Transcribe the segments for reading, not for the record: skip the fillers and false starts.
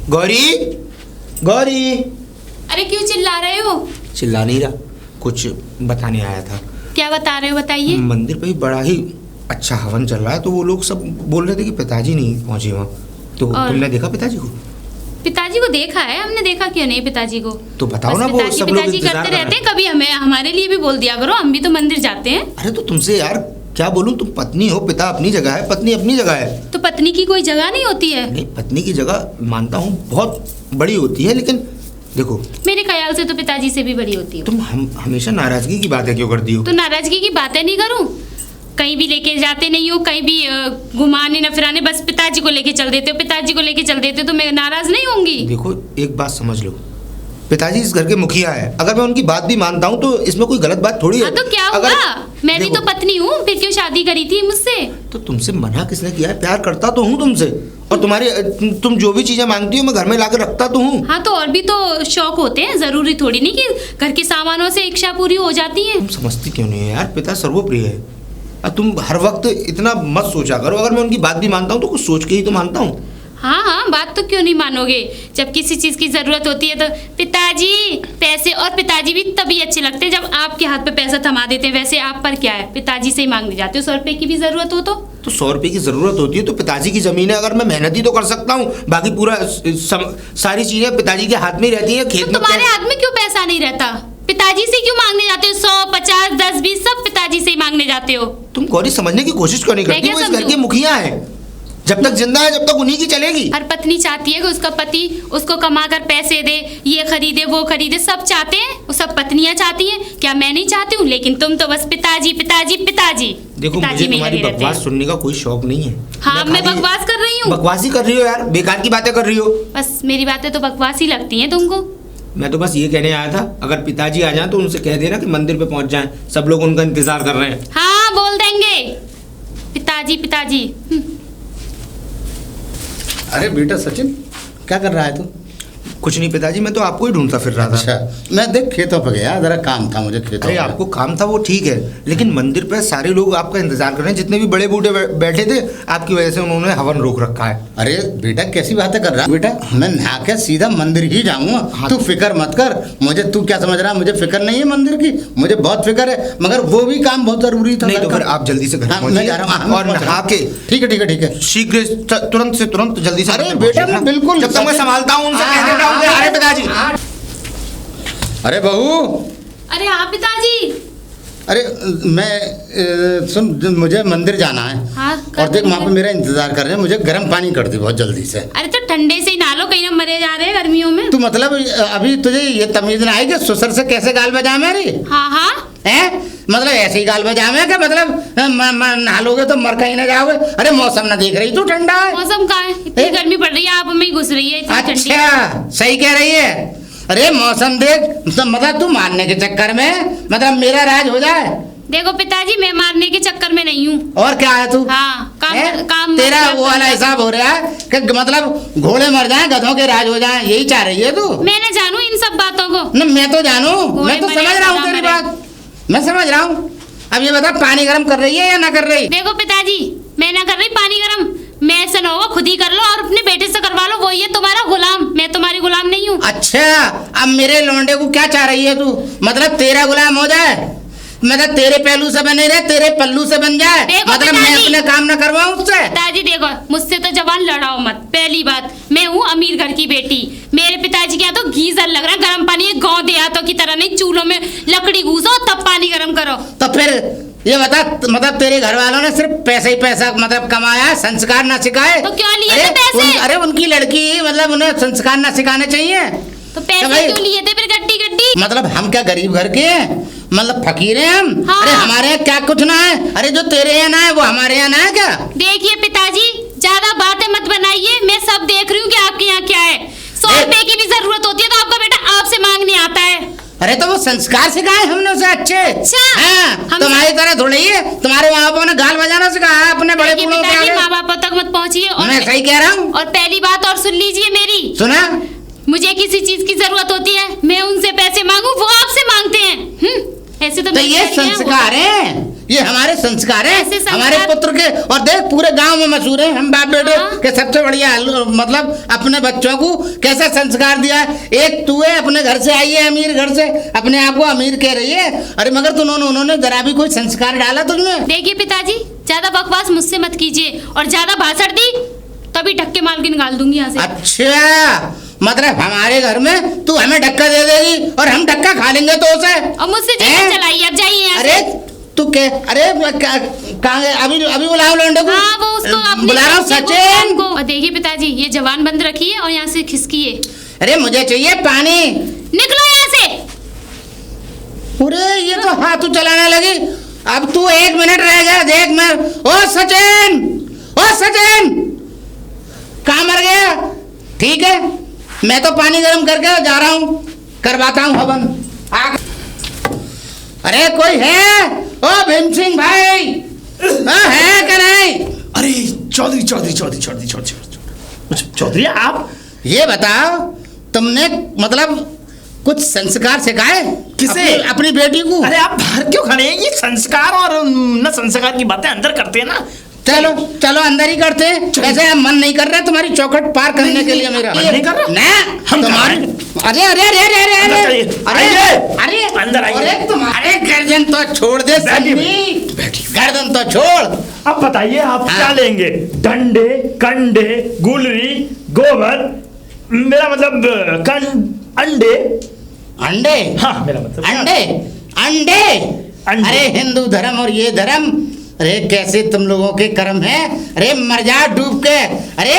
गौरी, गौरी। अरे क्यों चिल्ला रहे हो? चिल्ला नहीं रहा, कुछ बताने आया था। क्या बता रहे हो, बताइए। मंदिर पे बड़ा ही अच्छा हवन चल रहा है, तो वो लोग सब बोल रहे थे कि पिताजी नहीं पहुंचे वहाँ। तो तुमने देखा पिताजी को? पिताजी को देखा है हमने, देखा क्यों नहीं पिताजी को। तो बताओ ना, वो सब लोग पिताजी करते रहते हैं, कभी हमें हमारे लिए भी बोल दिया करो, हम भी तो मंदिर जाते हैं। अरे तो तुमसे यार क्या बोलूं, तुम पत्नी हो, पिता अपनी जगह है, पत्नी अपनी जगह है। तो पत्नी की कोई जगह नहीं होती है? नहीं, पत्नी की जगह मानता हूँ बहुत बड़ी होती है, लेकिन देखो मेरे ख्याल से तो पिताजी से भी बड़ी होती है। तुम हमेशा नाराजगी की बातें क्यों करती हो? तो नाराजगी की बातें नहीं करूं, कहीं भी लेके जाते नहीं हो, कहीं भी घुमाने न फिराने, बस पिताजी को लेके चल देते हो, पिताजी को लेके चल देते हो, तो मैं नाराज नहीं होंगी। देखो एक बात समझ लो, पिताजी इस घर के मुखिया है, अगर मैं उनकी बात भी मानता हूँ तो इसमें कोई गलत बात थोड़ी है। तो क्या हुआ, मैं भी तो पत्नी हूँ, फिर क्यों शादी करी थी मुझसे? तो तुमसे मना किसने किया है? प्यार करता तो हूँ तुमसे, और तुम जो भी चीजें मांगती हो मैं घर में लाकर रखता तो हूँ। हाँ, तो और भी तो शौक होते हैं, जरूरी थोड़ी नहीं कि घर के सामानों से इच्छा पूरी हो जाती है। तुम समझती क्यों नहीं है यार, पिता सर्वप्रिय है। तुम हर वक्त इतना मत सोचा करो, अगर मैं उनकी बात भी मानता हूँ तो कुछ सोच के ही तो मानता हूँ। हाँ, बात तो क्यों नहीं मानोगे, जब किसी चीज की जरूरत होती है तो पिताजी पैसे, और पिताजी भी तभी अच्छे लगते हैं जब आपके हाथ पे पैसा थमा देते हैं। वैसे आप पर क्या है, पिताजी से ही मांगने जाते हो 100 रुपए की भी जरूरत हो तो 100 रुपए की जरूरत होती है तो पिताजी की जमीन है, अगर मैं मेहनत ही तो कर सकता हूँ, बाकी पूरा सारी चीजें पिताजी के हाथ में ही रहती है। खेत में तुम्हारे हाथ में क्यों पैसा नहीं रहता? पिताजी से क्यों मांगने जाते हो? 100, 50, 10, 20 सब पिताजी से ही मांगने जाते हो। तुम गौरी समझने की कोशिश क्यों नहीं करती? वो इस घर के मुखिया है, जब तक जिंदा है जब तक उन्हीं की चलेगी। हर पत्नी चाहती है कि उसका पति उसको कमाकर पैसे दे, ये खरीदे वो खरीदे, सब चाहते हैं, वो सब पत्नियां चाहती हैं। क्या मैं नहीं चाहती हूँ? लेकिन तुम तो बस पिताजी पिताजी पिताजी। देखो मुझे तुम्हारी बकवास सुनने का कोई शौक नहीं है। हाँ, मैं बकवास कर रही हूँ? बकवास ही कर रही हो यार, बेकार की बातें कर रही हो। बस मेरी बातें तो बकवास ही लगती हैं तुमको। मैं तो बस ये कहने आया था, अगर पिताजी आ जाएं तो उनसे कह देना कि मंदिर पे पहुंच जाएं, सब लोग उनका इंतजार कर रहे हैं। हाँ, बोल देंगे पिताजी पिताजी। अरे बेटा सचिन, क्या कर रहा है तू? कुछ नहीं पिताजी, मैं तो आपको ही ढूंढता फिर रहा था। अच्छा, मैं देख खेतों पे गया, जरा काम था मुझे खेतों। अरे आपको काम था वो ठीक है, लेकिन मंदिर पे सारे लोग आपका इंतजार कर रहे हैं, जितने भी बड़े बूढ़े बैठे थे आपकी वजह से उन्होंने हवन रोक रखा है। अरे बेटा कैसी बातें कर रहा है बेटा, मैं नहा के सीधा मंदिर ही जाऊंगा। हाँ, तू फिक्र मत कर, मुझे तू क्या समझ रहा है, मुझे फिक्र नहीं है मंदिर की, मुझे बहुत फिक्र है, मगर वो भी काम बहुत जरूरी था। नहीं तो फिर आप जल्दी से घर मैं जा रहा हूँ और नहा के। ठीक है ठीक है ठीक है, शीघ्र तुरंत से तुरंत जल्दी से। अरे बेटा मैं बिल्कुल, जब तक मैं संभालता हूँ उनसे कह देता हूँ अरे पिताजी। अरे बहू। अरे हाँ पिताजी। अरे मैं सुन, मुझे मंदिर जाना है। हाँ, और देख वहाँ पे मेरा इंतजार कर रहे हैं, मुझे गर्म पानी कर दी बहुत जल्दी से। अरे तो ठंडे से ही नहा लो, कहीं ना मरे जा रहे हैं गर्मियों में। तू मतलब अभी तुझे ये तमीज ना आई कि ससुर से कैसे गाल बजा मेरी? हाँ हाँ, हैं? मतलब ऐसे ही गाल बजा में क्या मतलब नहा लोगे तो मर कहीं ना जाओगे? अरे मौसम ना देख रही तू, ठंडा है। मौसम का है, इतनी गर्मी पड़ रही है, आप में ही घुस रही है इतनी ठंडी। अच्छा सही कह रही है। अरे मौसम देख, तो मतलब तू मारने के चक्कर में मतलब मेरा राज हो जाए। देखो पिताजी, मैं मारने के चक्कर में नहीं हूँ। और क्या है तू? हाँ, काम तेरा वो वाला हिसाब हो रहा है कि मतलब घोड़े मर जाएं, गधों के राज हो जाएं, यही चाह रही है तू? मैं न जानू इन सब बातों को। न मैं तो जानू, मैं तो समझ रहा हूँ तेरी बात, मैं समझ रहा हूँ। अब ये बता, पानी गर्म कर रही है या ना कर रही? देखो पिताजी, मैं ना कर रही पानी गर्म, मैं ऐसा ना होगा खुद ही कर लो और अपने बेटे से करवा लो, वही है तुम्हारा गुलाम, मैं तुम्हारी गुलाम नहीं हूँ। अच्छा, अब मेरे लौंडे को क्या चाह रही है तू? मतलब तेरा गुलाम हो जाए, मतलब तेरे पहलू से बने रहे, तेरे पल्लू से बन जाए, मतलब मैं अपने काम ना करवाऊं उससे? पिताजी देखो, मुझसे तो जबान लड़ाओ मत। पहली बात, मैं हूँ अमीर घर की बेटी, मेरे पिताजी के यहाँ तो गीजर लग रहा है, गर्म पानी है, गाँव देहातों की तरह नहीं, चूल्हों में लकड़ी घूसो तब पानी गर्म करो। तो फिर ये बता, मतलब तेरे घर वालों ने सिर्फ पैसा ही पैसा मतलब कमाया, संस्कार ना सिखाए? तो क्यों लिए थे पैसे? अरे उनकी लड़की, मतलब उन्हें संस्कार ना सिखाने चाहिए? तो पैसे क्यों लिए थे फिर गड्डी गड्डी? मतलब हम क्या गरीब घर के हैं, मतलब फकीर हैं हम? हाँ। अरे हमारे यहाँ क्या कुछ ना है? अरे जो तेरे यहाँ ना है वो हमारे यहाँ ना है क्या? देखिए पिताजी, ज्यादा बातें मत बनाइए, मैं सब देख रही हूँ कि आपके यहाँ क्या है। 100 रुपए की भी जरूरत होती है तो आपका बेटा आपसे मांगने आता है। अरे तो वो संस्कार सिखाए हमने उसे अच्छे। अच्छा, हाँ, तुम्हारी तरह थोड़ी है, तुम्हारे माँ बापों ने गाल बजाना सिखाया अपने बड़े बूढ़ों के आगे। माँ बापों तक मत पहुँचिए। मैं सही कह रहा हूँ। और पहली बात और सुन लीजिए मेरी, सुना? मुझे किसी चीज की जरूरत होती है, मैं उनसे पैसे मांगू, वो आपसे मांगते हैं। ऐसे तो ये संस्कार है, ये हमारे संस्कार है, ऐसे संस्कार- हमारे पुत्र के। और देख पूरे गांव में मशहूर है, हम बाप बेटे हाँ। के सबसे बढ़िया मतलब अपने बच्चों को कैसा संस्कार दिया है। एक तू है अपने घर से आई है, अमीर घर से, अपने आप को अमीर कह रही है, अरे मगर उन्होंने जरा भी कोई संस्कार डाला तुझमें? देखिए पिताजी, ज्यादा बकवास मुझसे मत कीजिए, और ज्यादा भाषण दी तभी ढक्के मार के निकाल दूंगी यहाँ से। अच्छा, मतलब हमारे घर में तू हमें धक्का दे देगी और हम धक्का खा लेंगे तो उसे? और मुझसे हैं? जीवन चलाइए, अब जाइए यहाँ अरे से। तू क्या, अरे कहाँ गए? अभी बुलाओ लौंडे को। हाँ, वो उसको अपने बुला रहा हूँ बच्चे को, सचिन। को। और देखिए पिताजी, ये जवान बंद रखिए और यहाँ से खिसकिए। अरे मुझे चाहिए पानी। निकलो यहाँ से। अरे ये तो हाथ चलाने लगी। अब तू 1 मिनट रह गया, देख मैं। ओ सचिन, ओ सचिन, कहाँ मर गया? ठीक है, मैं तो पानी गर्म करके जा रहा हूँ, करवाता हूँ हवन। अरे कोई है? ओ भीम सिंह भाई, है कि नहीं? अरे चौधरी चौधरी चौधरी चौधरी चौधरी चौधरी आप ये बताओ, तुमने मतलब कुछ संस्कार सिखाए किसे? अपनी बेटी को? अरे आप बाहर क्यों खड़े हैं? ये संस्कार और न संस्कार की बातें अंदर करते हैं ना। चलो चलो अंदर ही करते हैं। वैसे हम मन नहीं कर रहा तुम्हारी चौखट पार करने के लिए मेरा। मन नहीं कर रहा? ना हम तुम्हारी। अरे अरे अरे अरे अरे अंदर अरे चलिए। अरे आइए। अरे अंदर आइए। अरे तुम्हारे गर्दन तो छोड़ दे बैठिए, सन्नी। बैठिए। गर्दन तो छोड़। अब बताइए आप हाँ। क्या लेंगे? डंडे, कंडे, गुलरी, गोबर, मेरा मतलब अंडे। अंडे? हाँ मेरा मतलब अंडे अंडे। अंडे। अरे हिंदू धर्म और ये धर्म, अरे कैसे तुम लोगों के कर्म है। अरे मर जा डूब के। अरे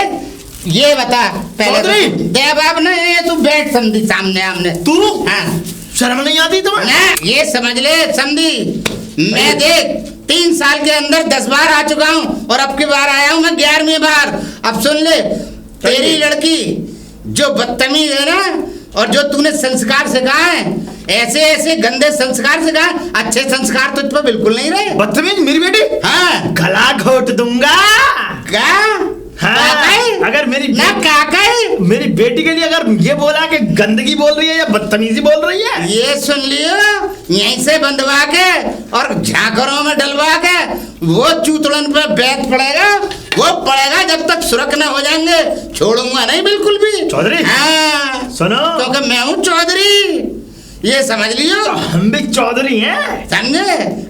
ये बता पहले चौधरी। दे बाब ने, ये तू बैठ समझी सामने आमने। तू हाँ शर्म नहीं आती तुम्हें? ना, ये समझ ले समझी, मैं देख 3 साल के अंदर 10 बार आ चुका हूँ और अब की बार आया हूँ मैं 11वीं बार। अब सुन ले, तेरी लड़की जो बदतमीज है ना, और जो तूने संस्कार सिखाए हैं, ऐसे ऐसे गंदे संस्कार सिखाए, अच्छे संस्कार तुझ पर बिल्कुल नहीं रहे। बदतमीज मेरी बेटी? हाँ गला घोट दूंगा। क्या? हाँ, काकाई? अगर मेरी ना काकाई, मेरी बेटी के लिए अगर ये बोला कि गंदगी बोल रही है या बदतमीजी बोल रही है, ये सुन लियो, यहीं से बंधवा के और झांकरों में डलवा के वो चूतड़न पे बैठ पड़ेगा, वो पड़ेगा जब तक सुरख न हो जाएंगे, छोड़ूंगा नहीं बिल्कुल भी। चौधरी। हाँ सुनो, क्योंकि मैं हूँ चौधरी, ये समझ लियो। तो हम भी चौधरी हैं। समझे?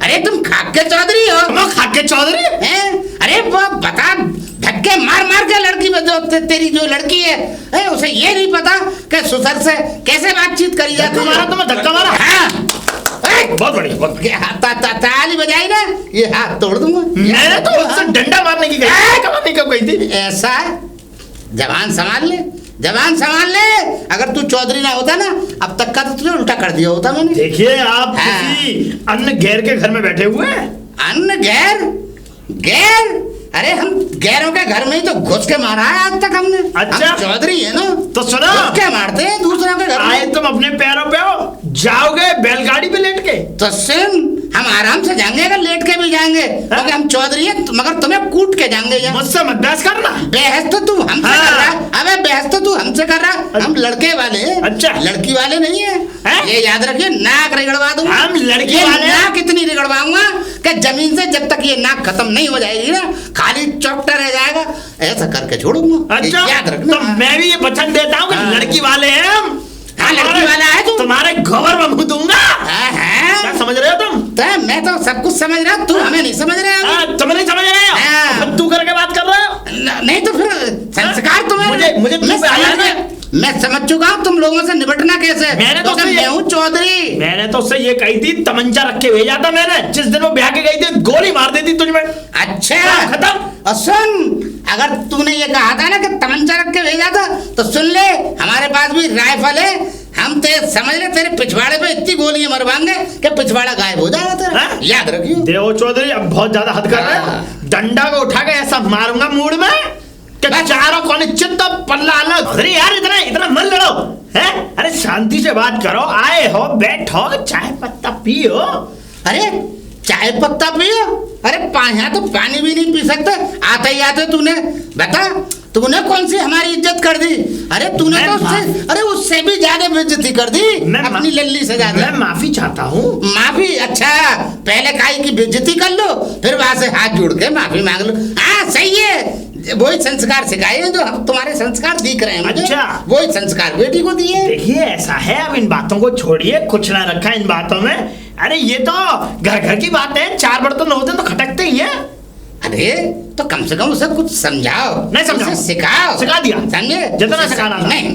अरे तुम खाके चौधरी हो? हम खाके चौधरी हैं? अरे वो बता, धक्के मार मार के लड़की में जो तेरी जो लड़की है, उसे ये नहीं पता कि ससुर से कैसे बातचीत करी जाती है। धक्का मारा तुम्हें? धक्का मारा? हाँ। बहुत बढ़िया, बहुत बढ़िया। ताली बजाई ना, ये हाथ तोड़ दूंगा। मैंने तो उससे डंडा मारने की कमाने कब गई थी? ऐसा जवान संभाल ले, जवान संभाल ले। अगर तू चौधरी ना होता ना, अब तक का तो तुझे उल्टा कर दिया होता मैंने। देखिए आप हाँ। किसी अन्य गैर के घर में बैठे हुए हैं। अन्न गैर? गैर? अरे हम गैरों के घर में ही तो घुस के मारा है आज तक हमने। अच्छा। हम चौधरी है ना, तो सुनो, घुस के मारते हैं दूसरों के घर आए में। तुम अपने पैरों पे हो, जाओगे बैलगाड़ी पे लेट के? तो सुन, हम आराम से जाएंगे, अगर लेट के भी जाएंगे, क्योंकि हम चौधरी हैं, मगर तुम्हें कूट के जाएंगे यहाँ। मुझसे मत बहस करना। बहस तो तू हमसे हाँ। कर रहा है। अबे बहस तो तू हमसे कर रहा है। हम लड़के वाले हैं। अच्छा। लड़की वाले नहीं है, हैं? ये याद रखिए। नाक रगड़वा दूंगा। हम लड़की ये वाले हैं। नाक इतनी रगड़वाऊंगा कि जमीन से जब तक ये नाक खत्म नहीं हो जाएगी ना, खाली चौकटा रह जाएगा, ऐसा करके छोड़ूंगा। अच्छा, ये याद रखना। तो मैं भी ये वचन देता हूँ कि हाँ। लड़की वाले हैं हम। हाँ, लड़की वाला है तू। तुम्हारे गोबर में मुंह दूंगा। हाँ, हाँ। क्या समझ रहे हो तुम? तो मैं तो सब कुछ समझ रहा हूँ, तू हमें नहीं समझ रहा है। तुम नहीं समझ रहे हो? हाँ। तो फिर तू करके बात कर रहे हो? नहीं तो फिर संस्कार तुम्हें मुझे मैं तू आया ना। मैं समझ चुका हूँ तुम लोगों से निपटना कैसे। मैंने तो क्योंकि उससे मैं हूँ चौधरी। मैंने तो उससे ये कही थी, तमंचा रख के भेजा था मैंने। जिस दिन वो ब्याह के गई थी, गोली मार देती तुझमें। अच्छा, हाँ, खत्म। और सुन, अगर तूने ये कहा था ना कि तमंचा रख के भेजा था, तो सुन ले, हमारे पास भी राइफल है। हम तेरे समझ ले, तेरे पिछवाड़े पे इतनी गोलियां मरवाएंगे कि पिछवाड़ा गायब हो जाएगा तेरा। हाँ? याद रखियो। देवो चौधरी, अब बहुत ज्यादा हद कर रहे हो। हाँ। डंडा को उठा के ऐसा मारूंगा मूड में कि बस। चारों कोने चित्त पल्ला अलग। अरे यार, इतना इतना मन लड़ो हैं? अरे शांति से बात करो। आए हो, बैठो, चाय पत्ता पियो। अरे चाय पत्ता पियो? अरे यहाँ तो पानी भी नहीं पी सकते। आते ही आते तूने बता, तूने कौन सी हमारी इज्जत कर दी? अरे तूने तो उससे, अरे उससे भी ज्यादा बेइज्जती कर दी अपनी लल्ली से ज्यादा। मैं माफी चाहता हूँ। माफी? अच्छा, पहले काई की बेइज्जती कर लो, फिर वहां से हाथ जोड़ के माफी मांग लो। हाँ सही है, वही संस्कार सिखाए हैं जो हम तुम्हारे संस्कार दिख रहे हैं मुझे। अच्छा, वही संस्कार बेटी को दिए। देखिए ऐसा है, अब इन बातों को छोड़िए, कुछ ना रखा इन बातों में। अरे ये तो घर घर की बात है, 4 बर्तन होते तो खटकते ही है। अरे तो कम से कम उसे कुछ समझाओ। नहीं समझाओ, उसे सिखाओ। सिखा दिया, समझे? जितना सिखाना था। नहीं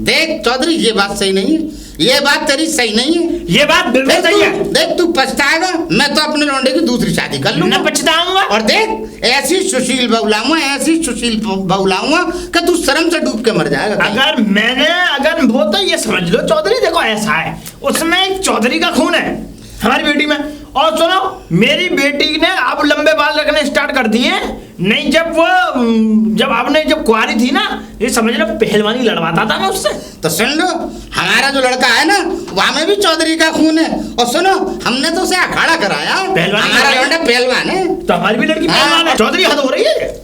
देख चौधरी, ये बात सही नहीं है, ये बात तेरी सही नहीं है। ये बात बिल्कुल सही है। देख तू पछताएगा, मैं तो अपने लौंडे की दूसरी शादी कर लूंगा। न पछताऊंगा। और देख ऐसी सुशील बहू लाऊंगा, ऐसी सुशील बहू लाऊंगा कि तू शर्म से डूब के मर जाएगा। अगर वो तो ये समझ लो चौधरी, देखो ऐसा है, उसमें एक चौधरी का खून है हमारी बेटी में। और सुनो, मेरी बेटी ने अब लंबे बाल रखने स्टार्ट कर दिए। नहीं जब आपने जब कुंवारी थी ना, ये समझ लो पहलवानी लड़वाता था मैं उससे। तो सुन लो, हमारा जो लड़का है ना, वहाँ में भी चौधरी का खून है। और सुनो, हमने तो उसे अखाड़ा कराया, हमारा लौंडा पहलवान है। तो हमारी भी लड़की पहलवान है। चौधरी हद हो रही है।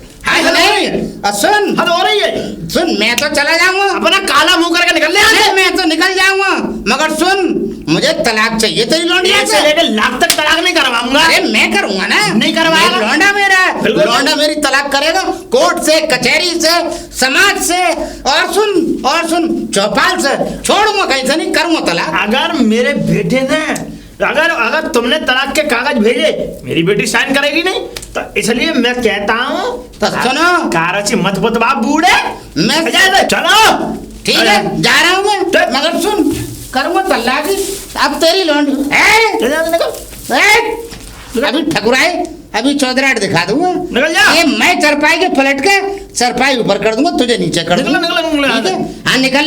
सुन, हद हो रही है। सुन, मैं तो चला जाऊंगा, अपना काला मुंह करके निकल ले। मैं तो निकल जाऊंगा, मगर सुन, मुझे तलाक चाहिए तेरी लौंडिया से। लेकर लाख तक तलाक नहीं करवाऊंगा। अरे मैं करूंगा ना। नहीं करवाएगा। लौंडा मेरा है, लौंडा मेरी तलाक करेगा, कोर्ट से, कचहरी से, समाज से, और सुन चौपाल से छोड़ूंगा, कहीं से नहीं करूंगा तलाक। अगर मेरे बेटे ने अगर तुमने तलाक के कागज भेजे, मेरी बेटी साइन करेगी नहीं। तो इसलिए मैं कहता हूँ, तो सुनो, काराची मत बतवा बूढ़े, मैं चलो ठीक है, जा रहा हूँ मैं, मगर सुन, करूंगा तलाक। अब तेरी लौंडी अभी ठकुराए, अभी चौधराट दिखा दूंगा। निकल जा। ये मैं चरपाई के पलट के सरपाई ऊपर कर दूंगा, तुझे नीचे कर दूंगा। निकलो। हाँ निकल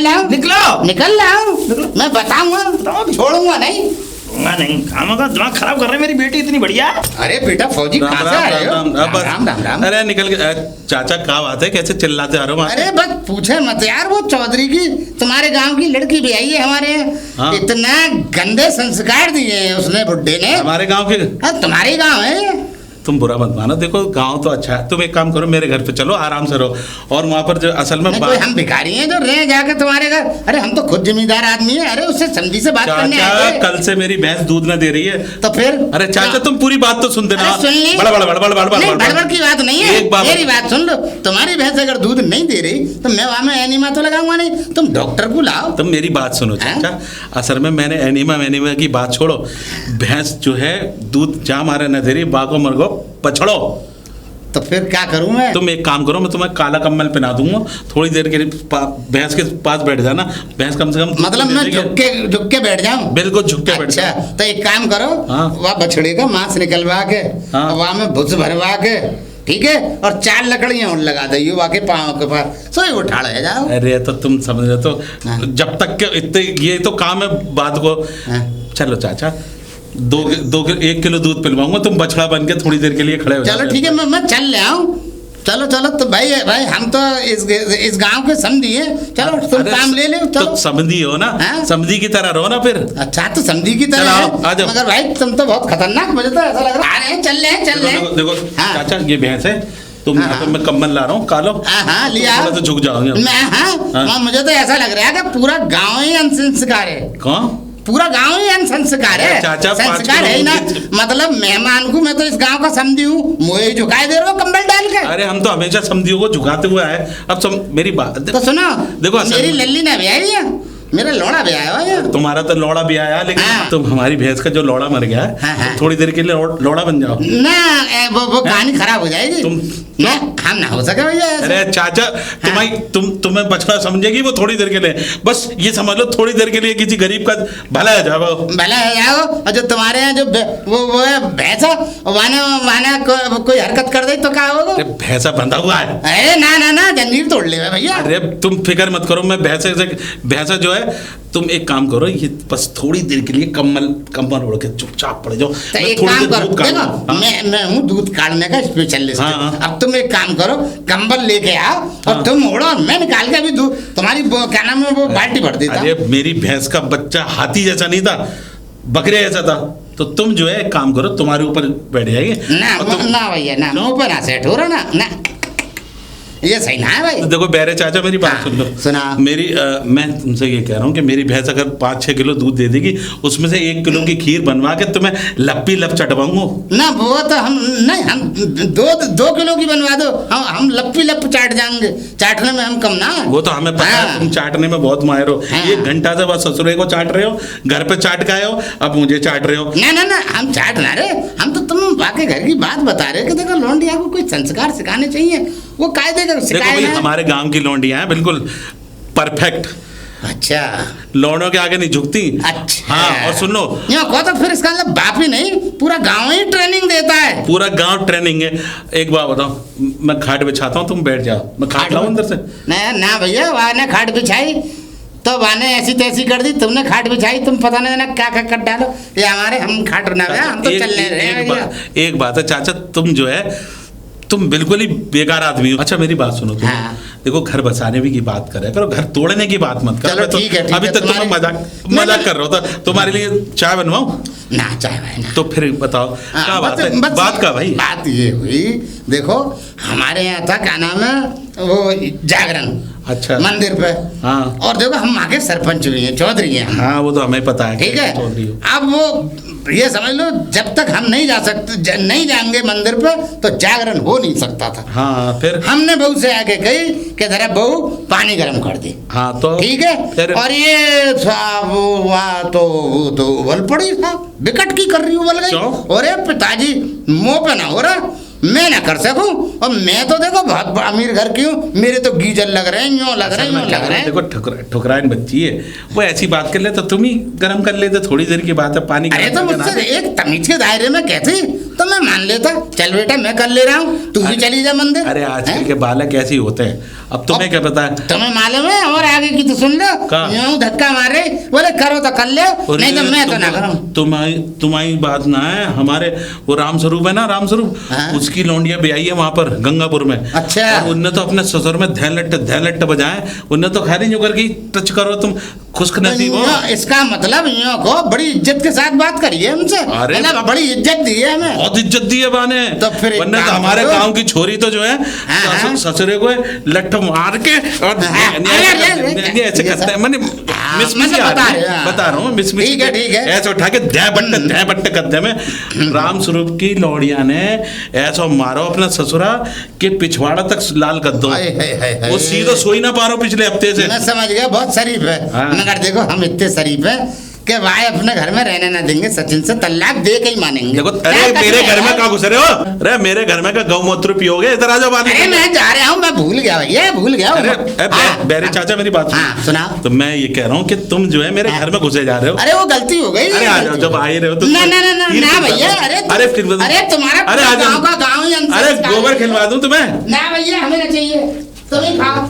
रहा हूँ, मैं बताऊंगा, छोड़ूंगा नहीं कामों का दिमाग खराब कर रहे हैं। मेरी बेटी इतनी बढ़िया है। अरे बेटा फौजी, कहाँ से आए हो? राम। अरे निकल गए चाचा, क्या बात है, कैसे चिल्लाते आ रहे हो? अरे बस पूछे मत यार, वो चौधरी की तुम्हारे गांव की लड़की भी आई है हमारे। हाँ। इतना गंदे संस्कार दिए हैं उसने, बुड्ढे ने। हमारे गांव के? तुम्हारे गांव है। तुम बुरा मत मानो, देखो गांव तो अच्छा है। तुम एक काम करो, मेरे घर पे चलो, आराम से रहो। और वहाँ पर जो असल में कोई हम भिखारी हैं जो रह जाके तुम्हारे घर? अरे हम तो खुद जिम्मेदार आदमी है। अरे उससे समझी से बात करने आए थे। कल से मेरी भैंस दूध न दे रही है। तो फिर? अरे चाचा तुम पूरी बात तो सुन देना। सुन ली। बड़बड़ की बात नहीं है, मेरी बात सुन लो। तुम्हारी भैंस अगर दूध नहीं दे रही तो मैं वहाँ में एनीमा तो लगाऊंगा नहीं, तुम डॉक्टर को लाओ। तुम मेरी बात सुनो चाचा, असल में मैंने एनीमा की बात छोड़ो। भैंस जो है दूध जहाँ मारे न दे रही, बागो मरगो पछड़ो। तो फिर क्या करूं मैं? तुम एक काम करो, मैं तुम्हें काला कम्बल पहना दूंगा, थोड़ी देर के लिए भैंस के पास बैठ जाना। भैंस कम से कम, मतलब मैं झुक के बैठ जाऊं? बिल्कुल झुक के बैठ जाओ। अच्छा तो एक काम करो, वहाँ बछड़े का मांस निकलवा के, वहाँ में भुस भरवा के, ठीक है, और 4 लकड़ियां और लगा दो वाके पाँव के पास, सोई उठा ले जाओ। अरे तो तुम समझ रहे, तो जब तक के इतने ये तो काम है बात को। चलो चाचा, 1 किलो दूध पिलवाऊंगा, तुम बछड़ा बन के थोड़ी देर के लिए खड़े हो जाओ। चलो ठीक है, मैं चल ले आऊं। चलो तो भाई हम तो इस गांव के समझी हैं। चलो तुम काम ले लो। चलो तो समझी हो ना, समझी की तरह रहो ना फिर। अच्छा तो समझी की तरह है, मगर भाई तुम तो बहुत खतरनाक, मुझे तो ऐसा लग रहा है। चल ले। देखो चाचा, ये भैंस है, तुम मैं कम्बल ला रहा हूँ, कालो। हाँ लिया। तो झुक जाओगे। मुझे तो ऐसा लग रहा है कि पूरा गाँव ही अनसंस्कार है। कौन? पूरा गांव ही अनसंस्कार है। चाचा संस्कार है ही ना, मतलब मेहमान को मैं तो इस गांव का समझी हूँ, मुझे झुकाए दे रहे हो कंबल डाल के। अरे हम तो हमेशा समझियों को झुकाते हुए आए। अब मेरी बात तो सुनो, देखो मेरी लल्ली ने भी आई है, मेरा लौड़ा भी आया है। तुम्हारा तो लौड़ा भी आया, लेकिन तुम हमारी भैंस का जो लौड़ा मर गया है, थोड़ी देर के लिए लौड़ा बन जाओ ना। वो कहानी खराब हो जाएगी। तुम हम ना हो सके भैया। अरे चाचा, तुम्हें बचपना समझेगी वो थोड़ी देर के लिए, बस ये समझ लो थोड़ी देर के लिए किसी गरीब का भला है जाओ। और जो तुम्हारे यहाँ जो वो भैंसा वाना कोई हरकत कर दे तो क्या होगा? भैंसा बंधा हुआ है। अरे ना जंजीर तोड़ ले भैया। अरे तुम फिक्र मत करो, मैं भैंसा जो है, तुम एक काम करो, ये बस थोड़ी देर के लिए कम्बल ओढ़ के चुपचाप पड़ जाओ। तो एक काम करो, देखो मैं हूँ दूध काटने का स्पेशलिस्ट। अब तुम एक काम करो, कंबल लेके आओ और तुम ओढ़ो, मैं निकाल के अभी दूध तुम्हारी क्या नाम है वो बाल्टी भर देता हूं। अरे मेरी भैंस का बच्चा हाथी जैसा नहीं था, बकरे जैसा था। तो तुम जो है एक काम करो, तुम्हारे ऊपर बैठ जाएगी। ना भैया, ना ऊपर ना सेट हो रहा ना। ये सही ना है भाई। तो देखो बैरे चाचा मेरी बात हाँ, सुन लो। सुना। मेरी मैं तुमसे ये कह रहा हूँ कि मेरी भैंस अगर 5-6 किलो दूध दे देगी, उसमें से 1 किलो की खीर बनवा के तुम्हें लप्पी लप चटवाऊंगा। ना वो तो हम नहीं, हम 2 किलो की बनवा दो, हम लप्पी लप चाट जाएंगे, चाटने में हम कम ना। वो तो हमें पता है, हाँ। तुम चाटने में बहुत माहिर हो। हाँ। 1 घंटा से बस ससुरे को चाट रहे हो, घर पे चाट के आए हो, अब मुझे चाट रहे हो। ना ना ना, हम चाट ना रहे, हम तो तुम बाकी घर की बात बता रहे कि देखो लौंडिया को कोई संस्कार सिखाने चाहिए, वो कायदे का देखो सिखाए भाई, ना। हमारे गांव की लौंडियां हैं बिल्कुल परफेक्ट, अच्छा लौंडों के आगे नहीं झुकती। अच्छा। हाँ, और सुन लो, यो को तो फिर इसका मतलब बाप ही नहीं, पूरा गांव ही ट्रेनिंग देता है। पूरा गांव ट्रेनिंग है। एक बात बताओ, मैं खाट बिछाता हूँ, तुम बैठ जाओ, मैं खाट लाऊं अंदर से। ना ना भैया, वहाँ ने खाट बिछाई तो वाने ऐसी तैसी कर दी, तुमने खाट बिछाई, तुम पता नहीं ना क्या क्या कर डालो। ये हमारे हम खाट ना गया, हम तो चलने रहे। एक बात है चाचा, तुम जो है तुम बिल्कुल ही बेकार आदमी हो। अच्छा मेरी बात सुनो तुम। हाँ। देखो घर बसाने भी की बात करे करो, घर तोड़ने की बात मत करो। चलो तो ठीक है, ठीक अभी है, तक तुम्हें मजाक कर रहा था। तुम्हारे लिए चाय बनवाऊं? ना चाहे भाई ना। तो फिर बताओ हाँ, क्या बात है, बस बात का भाई। बात ये हुई, देखो हमारे यहाँ था क्या नाम है वो जागरण, अच्छा। मंदिर पे। हाँ। और देखो हम आगे सरपंच भी हैं, चौधरी हैं हम। हाँ वो तो हमें पता है। ठीक है। चौधरी हो। अब वो ये समझ लो, जब तक हम नहीं जा सकते, नहीं जाएंगे मंदिर पे, तो जागरण हो नहीं सकता था। हाँ फिर। हमने बहू से आके कही कि जरा बहू पानी गर्म कर दे। हाँ तो ठीक है। फिर और ये साहब वहाँ तो वो तो उबल पड़ी, साहब बिकट की कर रही उबल गई। क्यों? अरे पिताजी मुंह पे ना हो रहा, मैं ना कर सकूं, और मैं तो देखो बहुत अमीर घर की हूँ, मेरे तो गीजर लग रहे हैं, यूं लग रहे हैं, यूं लग रहे हैं। देखो ठुकराइन बच्ची है, वो ऐसी बात कर ले तो तुम ही गर्म कर लेते, थोड़ी देर की बात है। पानी अरे गर्म तो करके मुझसे ना- एक तमीज के दायरे में कहती तो मैं मान लेता, चल बेटा मैं कर ले रहा हूँ, तू भी चली जा मंदिर। अरे आजकल हैं? के बालक ऐसे ही होते हैं। अब तुम्हें क्या पता है? तुम्हें मालूम है, और आगे की तो सुन लो, का? यूं धक्का मारे, बोले करो तो कर ले, नहीं तो मैं तो ना करूँ। तुम्हारी बात ना है, हमारे वो राम स्वरूप है ना, राम स्वरूप, हाँ। उसकी लौंडिया ब्याई है वहां पर गंगापुर में। अच्छा। और उनने तो अपने ससुर में ध्यान लट्ट बजाए, उनने तो खैर नहीं करके टच करो, तुम खुश नसीब हो। इसका मतलब यूं को बड़ी इज्जत के साथ बात करिए हमसे, अरे। मतलब बड़ी इज्जत दी है हमें। बहुत इज्जत दी है बाने। तो फिर एक वरना तो काम हमारे करो। गांव की छोरी तो जो है हाँ। ससुरे को लट्ठ मार के और हाँ। ऐसे करते हैं। मैंने मिस मतलब बता रहा हूँ मिस ठीक है, ठीक है। ऐसे उठा के दे बट्टे कद्दे में राम स्वरूप की लौड़िया ने ऐसा मारो अपना ससुरा के पिछवाड़ा तक लाल कर दो। हाय, हाय, हाय, हाय। वो सीधा सोई ना पा रहा पिछले हफ्ते से। मैं समझ गया, बहुत शरीफ है। हाँ। मगर देखो हम इतने शरीफ है कि भाई अपने घर में रहने ना देंगे, सचिन से तलाक दे के ही मानेंगे। देखो क्या अरे कर मेरे रहे घर में हैं? कहाँ घुस रहे हो? अरे मेरे घर में का गौमूत्र पियोगे? इधर आ जाओ बात। अरे मैं जा रहा हूँ, मैं भूल गया भैया, भूल गया हूँ। अरे हाँ, बेरे चाचा मेरी बात हाँ, सुनो। सुनाओ। तो मैं ये कह रहा हूँ कि तुम जो है मेरे घर में घुसे जा रहे हो। अरे वो गलती हो गई। अरे आ जाओ, जब आ ही रहे हो तो ना ना ना ना फिर ना बता भैया, दो। अरे अरे फिर बता दो। अरे तुम्हारा अरे आ जाओ। गाँव का गाँव ही अंदर अरे इसका- गोबर खिलवा दूं तुम्हें? ना भैया हमें ना चाहिए, तुम ही खाओ।